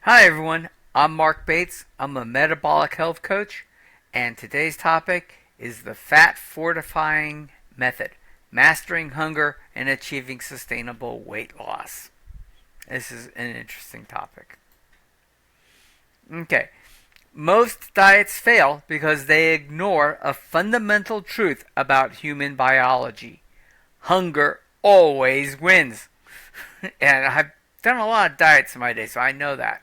Hi everyone, I'm Marc Bates. I'm a metabolic health coach, and today's topic is the fat fortifying method, mastering hunger and achieving sustainable weight loss. This is an interesting topic. Okay, most diets fail because they ignore a fundamental truth about human biology. Hunger always wins. And I've done a lot of diets in my day, so I know that.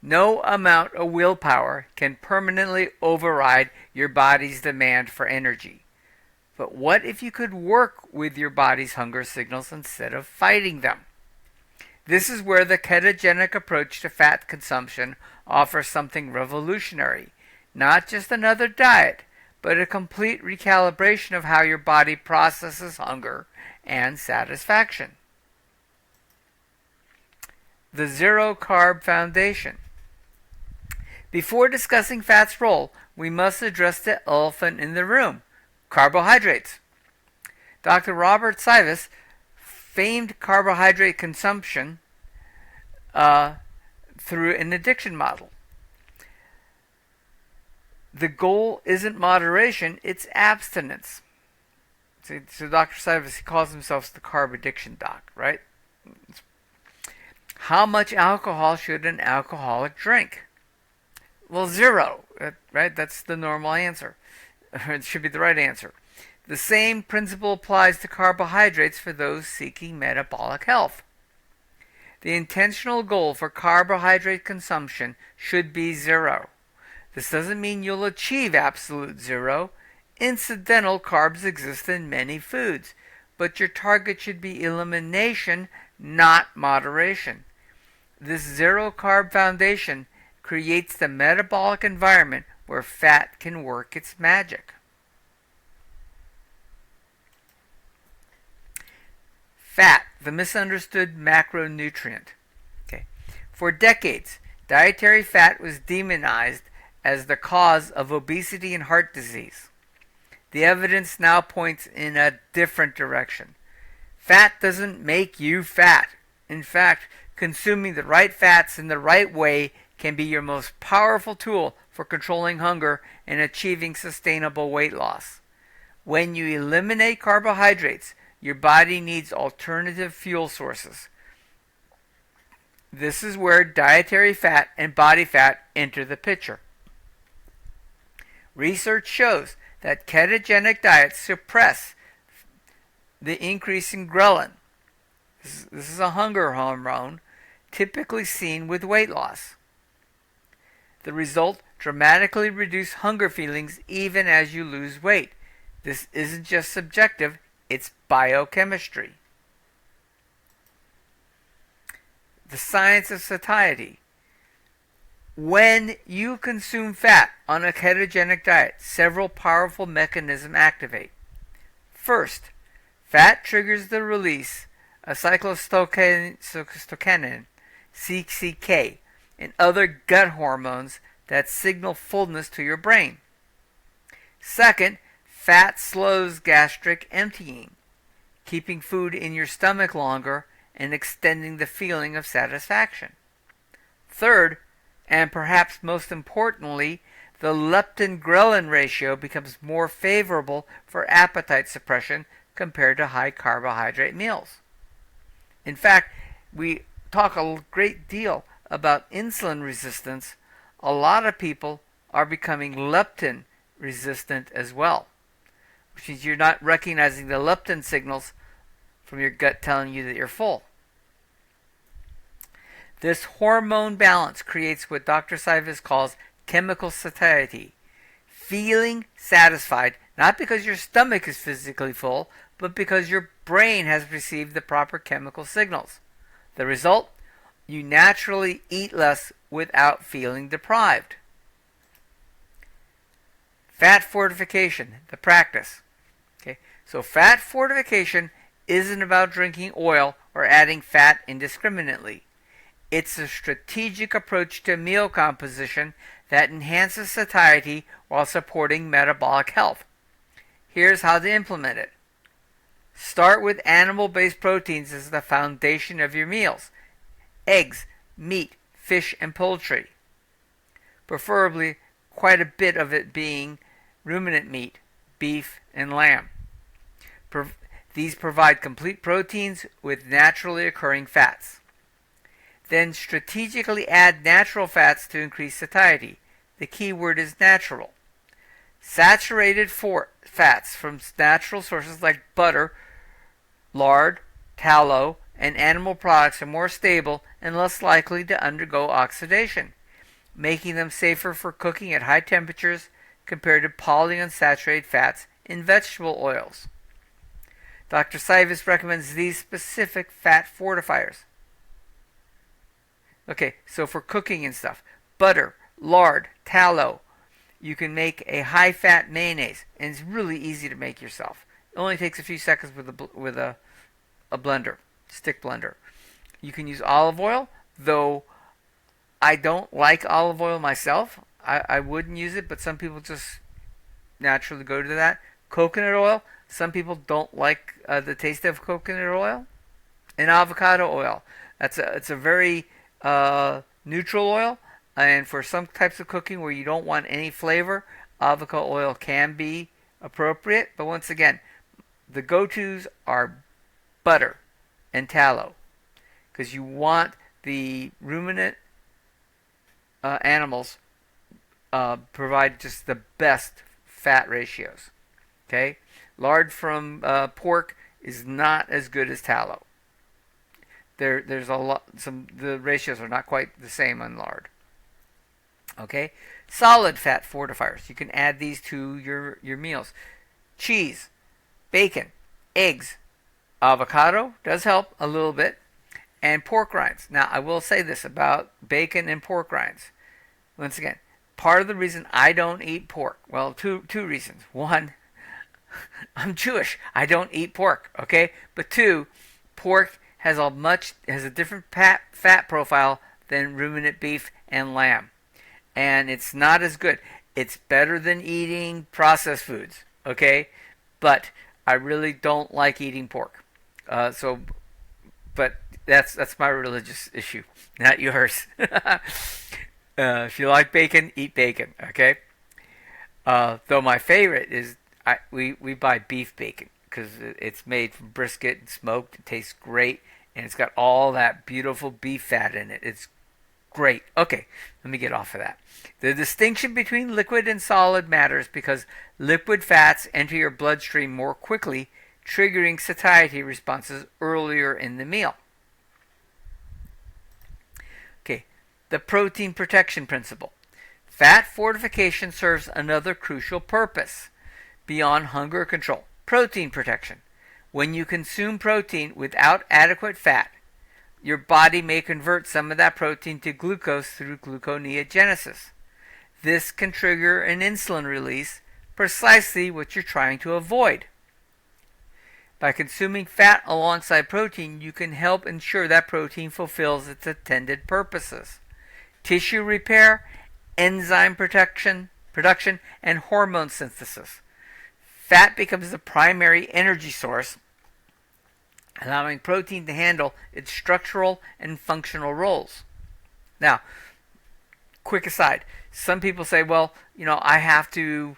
No amount of willpower can permanently override your body's demand for energy. But what if you could work with your body's hunger signals instead of fighting them? This is where the ketogenic approach to fat consumption offers something revolutionary. Not just another diet, but a complete recalibration of how your body processes hunger and satisfaction. The Zero Carb Foundation. Before discussing fat's role, we must address the elephant in the room: carbohydrates. Dr. Robert Sivas famed carbohydrate consumption through an addiction model. The goal isn't moderation, it's abstinence. So Dr. Sivas, he calls himself the carb addiction doc, right? How much alcohol should an alcoholic drink? Well, zero, right? That's the normal answer. It should be the right answer. The same principle applies to carbohydrates for those seeking metabolic health. The intentional goal for carbohydrate consumption should be zero. This doesn't mean you'll achieve absolute zero. Incidental carbs exist in many foods, but your target should be elimination, not moderation. This zero carb foundation creates the metabolic environment where fat can work its magic. Fat, the misunderstood macronutrient. Okay. For decades, dietary fat was demonized as the cause of obesity and heart disease. The evidence now points in a different direction. Fat doesn't make you fat. In fact, consuming the right fats in the right way can be your most powerful tool for controlling hunger and achieving sustainable weight loss. When you eliminate carbohydrates, your body needs alternative fuel sources. This is where dietary fat and body fat enter the picture. Research shows that ketogenic diets suppress the increase in ghrelin. This is a hunger hormone typically seen with weight loss. The result: dramatically reduced hunger feelings even as you lose weight. This isn't just subjective, it's biochemistry. The science of satiety. When you consume fat on a ketogenic diet, several powerful mechanisms activate. First, fat triggers the release of cyclostocanin, CCK, and other gut hormones that signal fullness to your brain. Second, fat slows gastric emptying, keeping food in your stomach longer and extending the feeling of satisfaction. Third, and perhaps most importantly, the leptin-ghrelin ratio becomes more favorable for appetite suppression compared to high carbohydrate meals. In fact, we talk a great deal about insulin resistance. A lot of people are becoming leptin resistant as well, which means you're not recognizing the leptin signals from your gut telling you that you're full. This hormone balance creates what Dr. Sivas calls chemical satiety, feeling satisfied not because your stomach is physically full, but because your brain has received the proper chemical signals. The result: you naturally eat less without feeling deprived. Fat fortification, the practice. Okay, so fat fortification isn't about drinking oil or adding fat indiscriminately. It's a strategic approach to meal composition that enhances satiety while supporting metabolic health. Here's how to implement it. Start with animal-based proteins as the foundation of your meals: eggs, meat, fish and poultry, preferably quite a bit of it being ruminant meat, beef, and lamb. These provide complete proteins with naturally occurring fats. Then strategically add natural fats to increase satiety. The key word is natural. Saturated fats from natural sources like butter, lard, tallow, and animal products are more stable and less likely to undergo oxidation, making them safer for cooking at high temperatures compared to polyunsaturated fats in vegetable oils. Dr. Sivas recommends these specific fat fortifiers. Okay, so for cooking and stuff, butter, lard, tallow. You can make a high-fat mayonnaise, and it's really easy to make yourself. It only takes a few seconds with a blender, stick blender. You can use olive oil, though I don't like olive oil myself. I wouldn't use it, but some people just naturally go to that. Coconut oil, some people don't like the taste of coconut oil. And avocado oil. It's a very neutral oil, and for some types of cooking where you don't want any flavor, avocado oil can be appropriate. But once again, the go-tos are butter and tallow, because you want the ruminant animals provide just the best fat ratios. Okay, lard from pork is not as good as tallow. There's a lot. The ratios are not quite the same on lard. Okay, solid fat fortifiers. You can add these to your meals. Cheese, bacon, eggs, avocado does help a little bit, and pork rinds. Now I will say this about bacon and pork rinds. Once again, part of the reason I don't eat pork. Well, two reasons. One, I'm Jewish. I don't eat pork. Okay, but two, pork has a different fat profile than ruminant beef and lamb, and it's not as good. It's better than eating processed foods, okay? But I really don't like eating pork. But that's my religious issue, not yours. If you like bacon, eat bacon, okay? Though my favorite is we buy beef bacon because it's made from brisket and smoked. It tastes great. And it's got all that beautiful beef fat in it. It's great. Okay, let me get off of that. The distinction between liquid and solid matters because liquid fats enter your bloodstream more quickly, triggering satiety responses earlier in the meal. Okay, the protein protection principle. Fat fortification serves another crucial purpose beyond hunger control: protein protection. When you consume protein without adequate fat, your body may convert some of that protein to glucose through gluconeogenesis. This can trigger an insulin release, precisely what you're trying to avoid. By consuming fat alongside protein, you can help ensure that protein fulfills its intended purposes: tissue repair, enzyme production, and hormone synthesis. Fat becomes the primary energy source, allowing protein to handle its structural and functional roles. Now, quick aside, some people say, well, I have to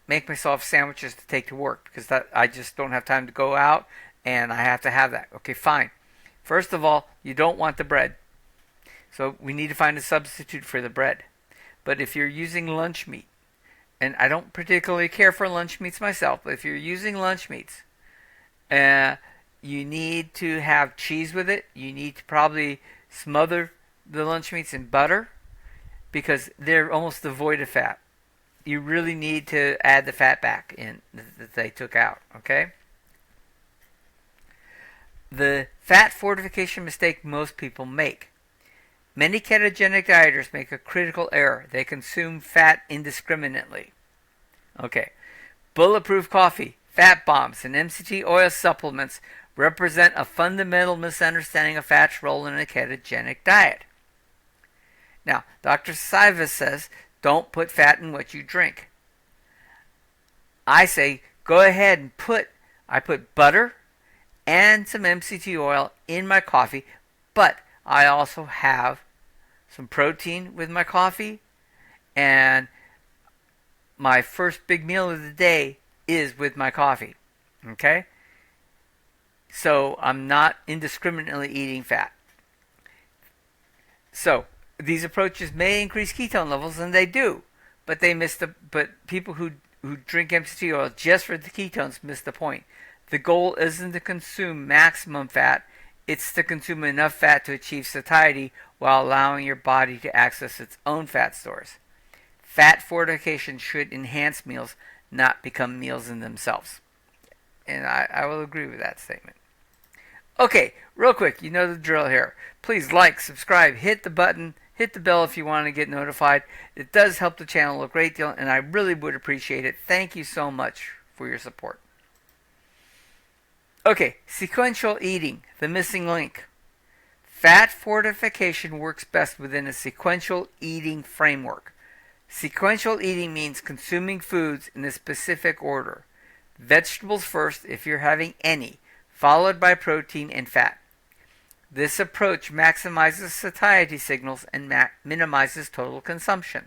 make myself sandwiches to take to work because I just don't have time to go out and I have to have that. Okay, fine. First of all, you don't want the bread. So we need to find a substitute for the bread. But if you're using lunch meat, and I don't particularly care for lunch meats myself, but if you're using lunch meats, you need to have cheese with it. You need to probably smother the lunch meats in butter because they're almost devoid of fat. You really need to add the fat back in that they took out, okay? The fat fortification mistake most people make. Many ketogenic dieters make a critical error. They consume fat indiscriminately. Okay. Bulletproof coffee, fat bombs, and MCT oil supplements represent a fundamental misunderstanding of fat's role in a ketogenic diet. Now, Dr. Sivas says, don't put fat in what you drink. I say, go ahead and I put butter and some MCT oil in my coffee, but I also have some protein with my coffee, and my first big meal of the day is with my coffee. Okay? So I'm not indiscriminately eating fat. So these approaches may increase ketone levels, and they do, but people who drink MCT oil just for the ketones miss the point. The goal isn't to consume maximum fat, it's to consume enough fat to achieve satiety while allowing your body to access its own fat stores. Fat fortification should enhance meals, not become meals in themselves. And I will agree with that statement. Okay, real quick, you know the drill here. Please like, subscribe, hit the button, hit the bell if you want to get notified. It does help the channel a great deal, and I really would appreciate it. Thank you so much for your support. Okay, sequential eating, the missing link. Fat fortification works best within a sequential eating framework. Sequential eating means consuming foods in a specific order. Vegetables first, if you're having any, followed by protein and fat. This approach maximizes satiety signals and minimizes total consumption.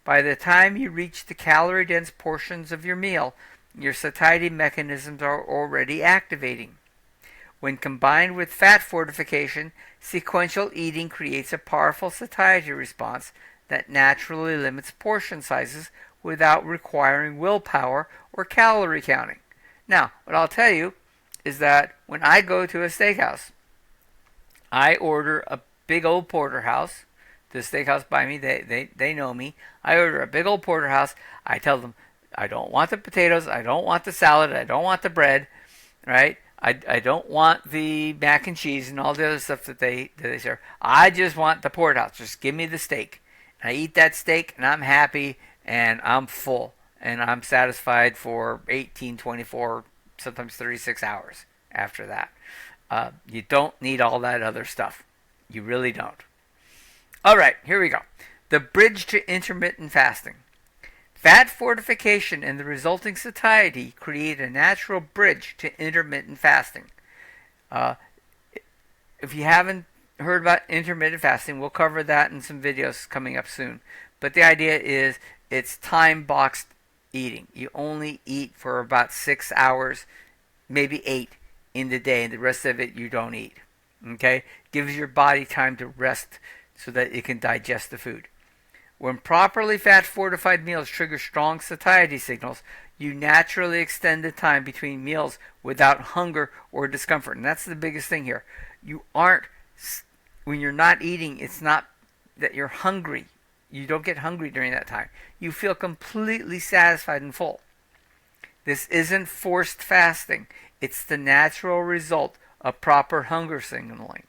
By the time you reach the calorie-dense portions of your meal, your satiety mechanisms are already activating. When combined with fat fortification, sequential eating creates a powerful satiety response that naturally limits portion sizes without requiring willpower or calorie counting. Now, what I'll tell you is that when I go to a steakhouse, I order a big old porterhouse. The steakhouse by me, they know me. I order a big old porterhouse. I tell them, I don't want the potatoes, I don't want the salad, I don't want the bread, right? I don't want the mac and cheese and all the other stuff that they serve. I just want the porterhouse. Just give me the steak. I eat that steak and I'm happy and I'm full and I'm satisfied for 18, 24, sometimes 36 hours after that. You don't need all that other stuff. You really don't. All right, here we go. The bridge to intermittent fasting. Fat fortification and the resulting satiety create a natural bridge to intermittent fasting. If you haven't heard about intermittent fasting, we'll cover that in some videos coming up soon. But the idea is it's time-boxed eating. You only eat for about 6 hours, maybe 8 in the day, and the rest of it you don't eat. Okay? Gives your body time to rest so that it can digest the food. When properly fat-fortified meals trigger strong satiety signals, you naturally extend the time between meals without hunger or discomfort. And that's the biggest thing here. When you're not eating, it's not that you're hungry. You don't get hungry during that time. You feel completely satisfied and full. This isn't forced fasting. It's the natural result of proper hunger signaling.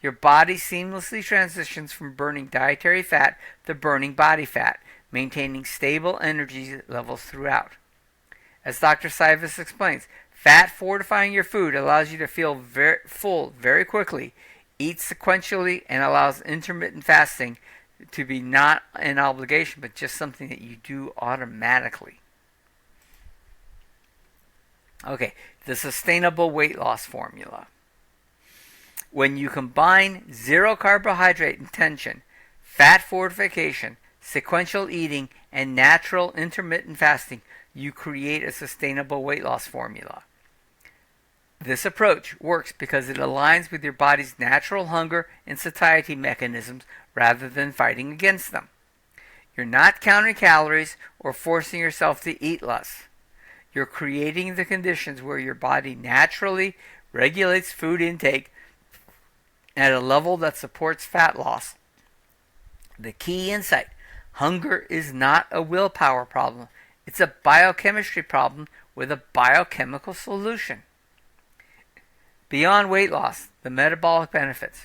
Your body seamlessly transitions from burning dietary fat to burning body fat, maintaining stable energy levels throughout. As Dr. Sivas explains, fat fortifying your food allows you to feel full very quickly, eat sequentially, and allows intermittent fasting to be not an obligation, but just something that you do automatically. Okay, the sustainable weight loss formula. When you combine zero carbohydrate intention, fat fortification, sequential eating, and natural intermittent fasting, you create a sustainable weight loss formula. This approach works because it aligns with your body's natural hunger and satiety mechanisms rather than fighting against them. You're not counting calories or forcing yourself to eat less. You're creating the conditions where your body naturally regulates food intake at a level that supports fat loss. The key insight: hunger is not a willpower problem. It's a biochemistry problem with a biochemical solution. Beyond weight loss, the metabolic benefits.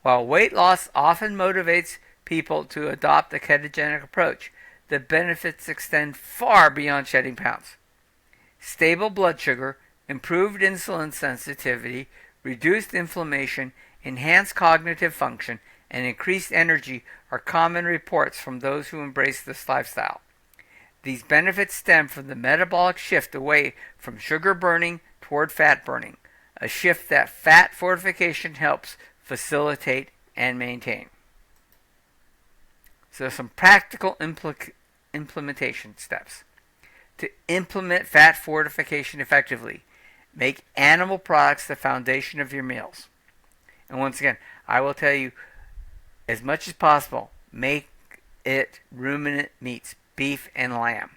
While weight loss often motivates people to adopt a ketogenic approach, the benefits extend far beyond shedding pounds. Stable blood sugar, improved insulin sensitivity, reduced inflammation, enhanced cognitive function, and increased energy are common reports from those who embrace this lifestyle. These benefits stem from the metabolic shift away from sugar burning toward fat burning, a shift that fat fortification helps facilitate, and maintain. So some practical implementation steps. To implement fat fortification effectively, make animal products the foundation of your meals. And once again, I will tell you, as much as possible, make it ruminant meats, beef and lamb.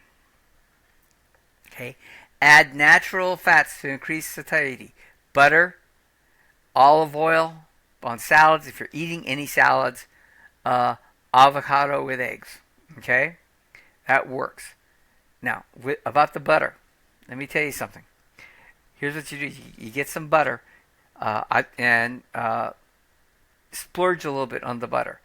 Okay? Add natural fats to increase satiety. Butter, olive oil on salads, if you're eating any salads, avocado with eggs. Okay? That works. Now, about the butter, let me tell you something. Here's what you do. You get some butter and splurge a little bit on the butter.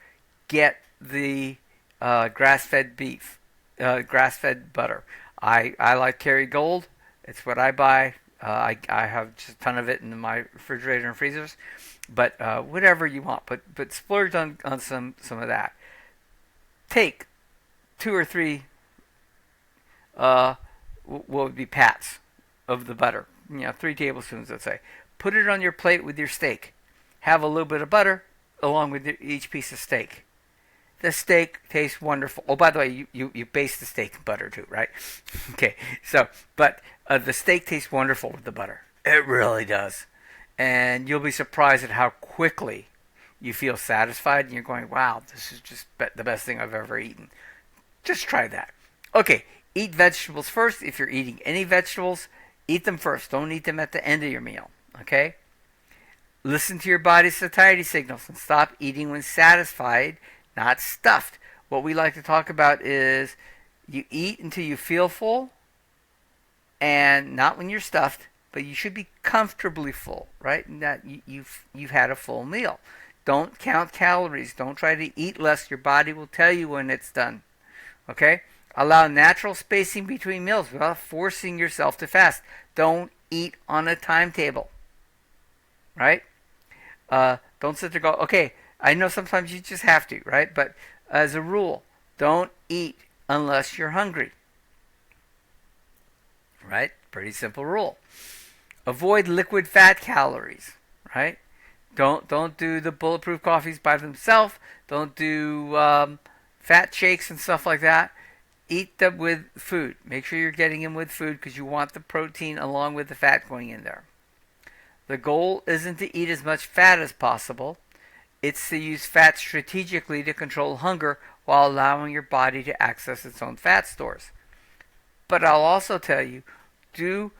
Get the grass-fed beef, grass-fed butter. I like Kerrygold. It's what I buy. I have just a ton of it in my refrigerator and freezers. But whatever you want. But splurge on some of that. Take 2 or 3 what would be pats of the butter. 3 tablespoons, let's say. Put it on your plate with your steak. Have a little bit of butter along with each piece of steak. The steak tastes wonderful. Oh, by the way, you baste the steak in butter too, right? Okay, so, but the steak tastes wonderful with the butter. It really does. And you'll be surprised at how quickly you feel satisfied and you're going, wow, this is just the best thing I've ever eaten. Just try that. Okay, eat vegetables first. If you're eating any vegetables, eat them first. Don't eat them at the end of your meal, okay? Listen to your body's satiety signals and stop eating when satisfied, not stuffed. What we like to talk about is you eat until you feel full, and not when you're stuffed, but you should be comfortably full, right? And that you've had a full meal. Don't count calories. Don't try to eat less. Your body will tell you when it's done. Okay? Allow natural spacing between meals without forcing yourself to fast. Don't eat on a timetable. Right? Don't sit there and go, okay, I know sometimes you just have to, right? But as a rule, don't eat unless you're hungry. Right? Pretty simple rule. Avoid liquid fat calories, right? Don't do the bulletproof coffees by themselves. Don't do fat shakes and stuff like that. Eat them with food. Make sure you're getting them with food because you want the protein along with the fat going in there. The goal isn't to eat as much fat as possible. It's to use fat strategically to control hunger while allowing your body to access its own fat stores. But I'll also tell you, do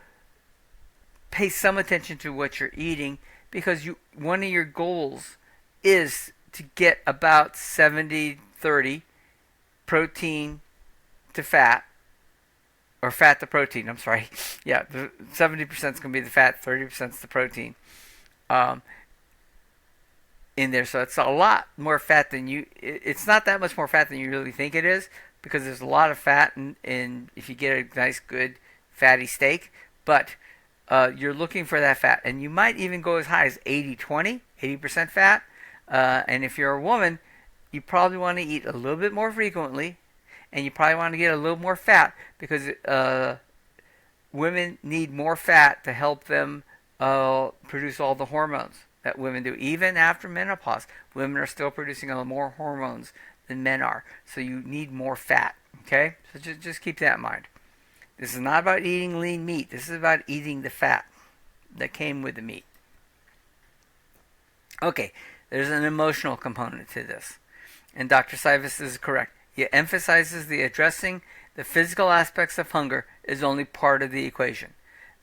pay some attention to what you're eating because one of your goals is to get about 70-30 protein to fat, or fat to protein, I'm sorry. Yeah, 70% is going to be the fat, 30% is the protein in there. So it's a lot more fat than it's not that much more fat than you really think it is because there's a lot of fat in if you get a nice, good, fatty steak. But you're looking for that fat. And you might even go as high as 80-20, 80% fat. And if you're a woman, you probably want to eat a little bit more frequently. And you probably want to get a little more fat because women need more fat to help them produce all the hormones that women do. Even after menopause, women are still producing a little more hormones than men are. So you need more fat. Okay? So just keep that in mind. This is not about eating lean meat. This is about eating the fat that came with the meat. Okay, there's an emotional component to this. And Dr. Sivas is correct. He emphasizes the addressing the physical aspects of hunger is only part of the equation.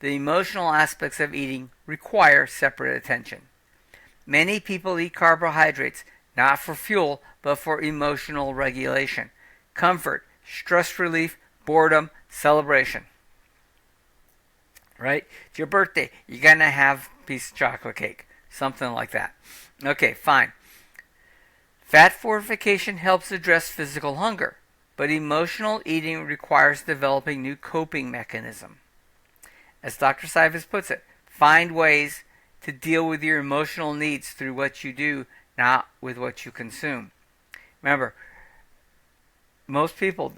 The emotional aspects of eating require separate attention. Many people eat carbohydrates not for fuel, but for emotional regulation, comfort, stress relief, boredom, celebration. Right? It's your birthday. You're going to have a piece of chocolate cake. Something like that. Okay, fine. Fat fortification helps address physical hunger, but emotional eating requires developing new coping mechanism. As Dr. Sivas puts it, find ways to deal with your emotional needs through what you do, not with what you consume. Remember, most people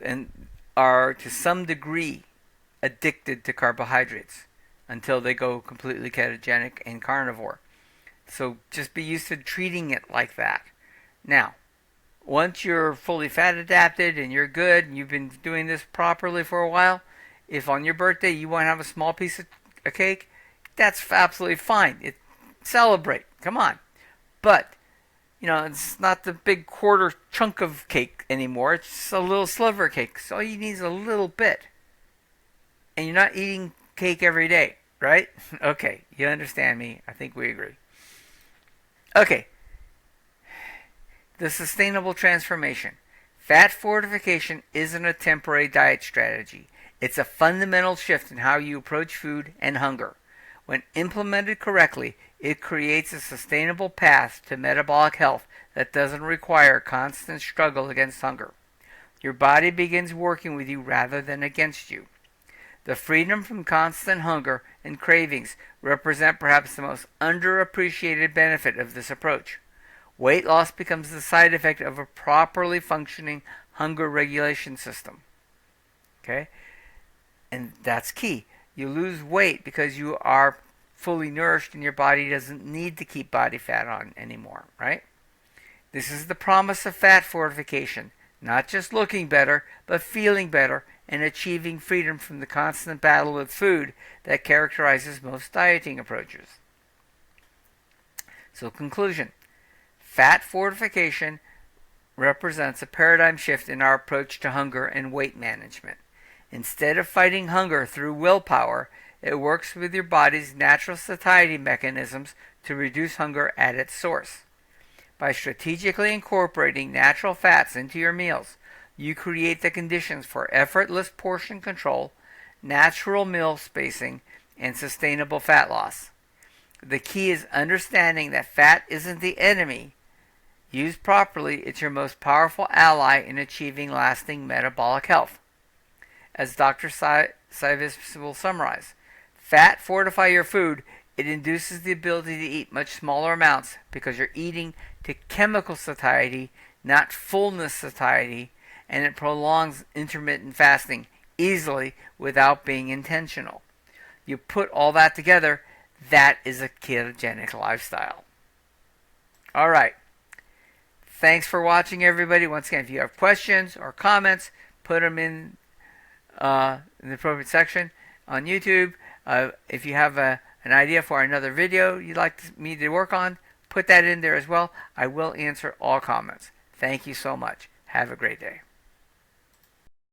are to some degree addicted to carbohydrates until they go completely ketogenic and carnivore. So just be used to treating it like that. Now, once you're fully fat adapted and you're good and you've been doing this properly for a while, if on your birthday you want to have a small piece of a cake, that's absolutely fine. Celebrate. Come on. But, it's not the big quarter chunk of cake anymore. It's just a little sliver of cake. So all you need is a little bit. And you're not eating cake every day, right? Okay, you understand me. I think we agree. Okay, the sustainable transformation. Fat fortification isn't a temporary diet strategy. It's a fundamental shift in how you approach food and hunger. When implemented correctly, it creates a sustainable path to metabolic health that doesn't require constant struggle against hunger. Your body begins working with you rather than against you. The freedom from constant hunger and cravings represent perhaps the most underappreciated benefit of this approach. Weight loss becomes the side effect of a properly functioning hunger regulation system. Okay? And that's key. You lose weight because you are fully nourished and your body doesn't need to keep body fat on anymore, right? This is the promise of fat fortification. Not just looking better, but feeling better and achieving freedom from the constant battle with food that characterizes most dieting approaches. So, conclusion. Fat fortification represents a paradigm shift in our approach to hunger and weight management. Instead of fighting hunger through willpower, it works with your body's natural satiety mechanisms to reduce hunger at its source. By strategically incorporating natural fats into your meals, you create the conditions for effortless portion control, natural meal spacing, and sustainable fat loss. The key is understanding that fat isn't the enemy. Used properly, it's your most powerful ally in achieving lasting metabolic health. As Dr. Saivis will summarize, fat fortify your food. It induces the ability to eat much smaller amounts because you're eating to chemical satiety, not fullness satiety, and it prolongs intermittent fasting easily without being intentional. You put all that together, that is a ketogenic lifestyle. All right. Thanks for watching, everybody. Once again, if you have questions or comments, put them in the appropriate section on YouTube. If you have an idea for another video you'd like me to work on, put that in there as well. I will answer all comments. Thank you so much. Have a great day.